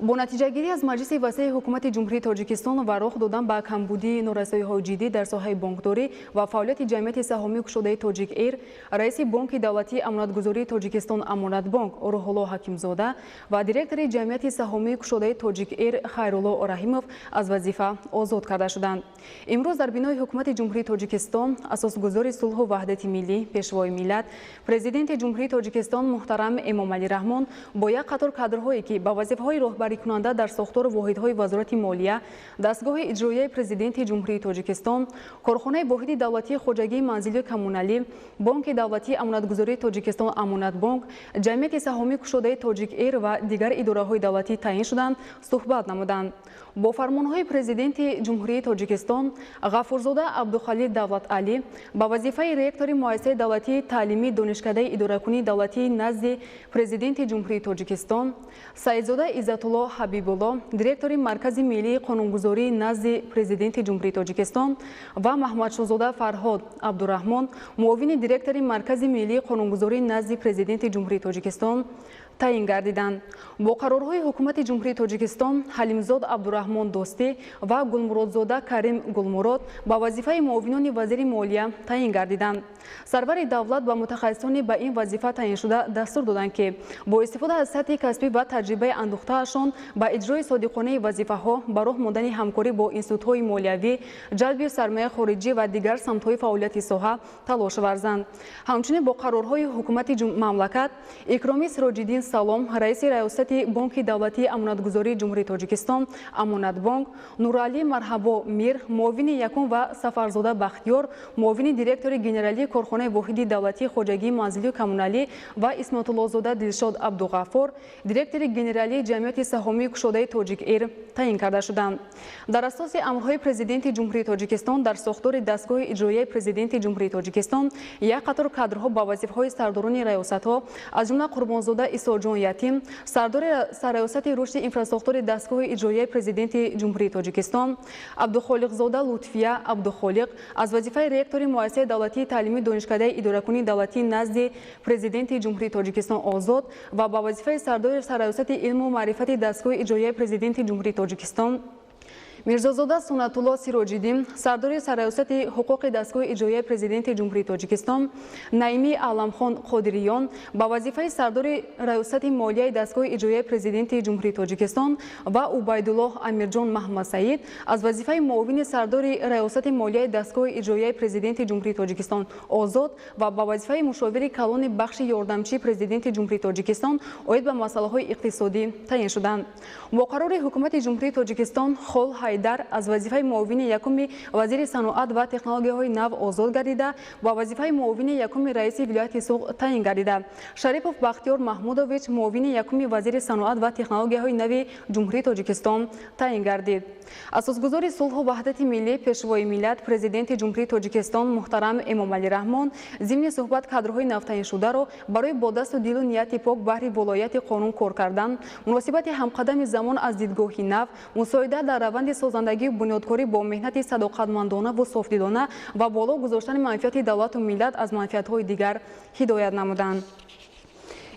با نتیجه گیری از مجلس وسیع حکومت جمهوری تاجیکستان و رخ دادن به کمبودی نورسایی‌های جدی در ساحه بانکداری و فعالیت جمعیت سهامی گشوده تاجیک ایر، رئیس بانک دولتی امانتگذاری تاجیکستان امانت بانک روح‌الله حکیمزاده و دیرکتور جمعیت سهامی گشوده تاجیک ایر خیرالله رحیمов از وظیفه آزاد کرده شدند. امروز در بینای حکومت جمهوری تاجیکستان اساسگذار صلح و وحدت ملی، پیشوای ملت، پرزیدنت جمهوری تاجیکستان محترم امامعلی رحمان با یک قطار کادرهایی که به وظیفه‌های راهبری کننده در ساختار واحدهای وزارت مالیه، دستگاه اجرایی پرزیدنت جمهوری تاجیکستان، کارخانه واحد دولتی خواجگی منزلی کمونالی، بانک دولتی امانتگذاری تاجیکستان امانت بانک، جمعیت سهامی گشوده تاجیک ایر و دیگر اداره‌های دولتی تعیین شدند، صحبت نمودند. با فرمانهای پرزیدنت جمهوری تاجیکستان غفورزاده عبدالخلیق دولت علی به وظیفه ریکتور مؤسسه دولتی تعلیمی دانشکده اداره‌کنی دولتی نزد پرزیدنت جمهوری تاجیکستان، سعیدزاده عزت‌الله حبیب‌الله دیرکتور مرکز ملی قانونگذاری نزد پرزیدنت جمهوری تاجیکستان و محمدشاهزاده فرهاد عبدالرحمن معاون دیرکتور مرکز ملی قانونگذاری نزد پرزیدنت جمهوری تاجیکستان تعیین گردیدند. با قرارهای حکومت جمهوری تاجیکستان حلیمزاد عبدالرحمن دوستی و گلمرادزاده کریم گلمراد به وظیفه معاونان وزیر مالیه تعیین گردیدند. سرور دولت و متخصصان به این وظیفه تعیین شده دستور دادند که با استفاده از سطح کسبی و تجربه اندوخته‌شان به اجرای صادقانه وظیفه‌ها به راه ماندن همکاری با انستیتوت‌های مالیوی، جلب سرمایه خارجی و دیگر سمت‌های فعالیت ساحه تلاش ورزند. همچنین با قرارهای حکومت مملکت اکرامی سراج‌الدین سلام رئیس ریاست بانک دولتی امانتگذاری جمهوری تاجیکستان امانت بانک، نورعلی مرحبا میر معاون یکم و سفرزاده بختیار معاون دیرکتور گنرالی کارخانه واحد دولتی خواجگی منزلی کمونالی و اسمت الله زاده دلشاد عبدالغفور دیرکتور گنرالی جمعیت سهامی گشوده تاجیک ایر تعیین کرده شدند. در اساس امرهای پرزیدنت جمهوری تاجیکستان در ساختار دستگاه اجرایی پرزیدنت جمهوری تاجیکستان یک قطار کادرها با وظیفه‌های سرداران ریاست‌ها از جمله قربانزاده عیسی یتیم سردار سرریاست رشد انفراستراکتور دستگاه اجرایی پرزیدنت جمهوری تاجیکستان، عبدالخالق زاده لطفیه عبدالخالق از وظیفه ریکتور مؤسسه دولتی تعلیمی دانشکده اداره‌کنی دولتی نزد پرزیدنت جمهوری تاجیکستان آزاد و با وظیفه سردار سرریاست علم و معرفت دستگاه اجرایی پرزیدنت جمهوری تاجیکستان میرزازاده سنت‌الله سراج‌الدین سردار سرریاست حقوق دستگاه اجرایی پرزیدنت جمهوری تاجیکستان، نعیمی علمخان قادریان با وظیفه سردار ریاست مالیه دستگاه اجرایی پرزیدنت جمهوری تاجیکستان و عبیدالله امیرجان محمد سعید از وظیفه معاون سردار ریاست مالیه دستگاه اجرایی پرزیدنت جمهوری تاجیکستان آزاد و با وظیفه مشاور کلان بخش یاردمچی پرزیدنت جمهوری تاجیکستان اید به مسائل اقتصادی تعیین شدند. با قرار حکومت جمهوری تاجیکستان خال حیدر از وظیفه معاون یکم وزیر صنعت و تکنولوژی‌های نو آزاد گردیده و وظیفه معاون یکم رئیس ولایت سوق تعیین گردیده. شریفوف بختیار محمودویچ معاون یکم وزیر صنعت و تکنولوژی‌های نو جمهوری تاجیکستان تعیین گردید. اساسگذار صلح و وحدت ملی، پیشوای ملت، پرزیدنت جمهوری تاجیکستان محترم امامعلی رحمان ضمن صحبت کادرهای نو تعیین شده را برای با دست و دل و نیت پاک بهر ولایت قانون کار کردن، مناسبت همقدم زمان از دیدگاه نو، مساعده در روند سازندگی و بنیادکاری با مهنت صداقتمندانه و صافدلانه و بالا گذاشتن منفعت دولت و ملت از منفعت‌های دیگر هدایت نمودند.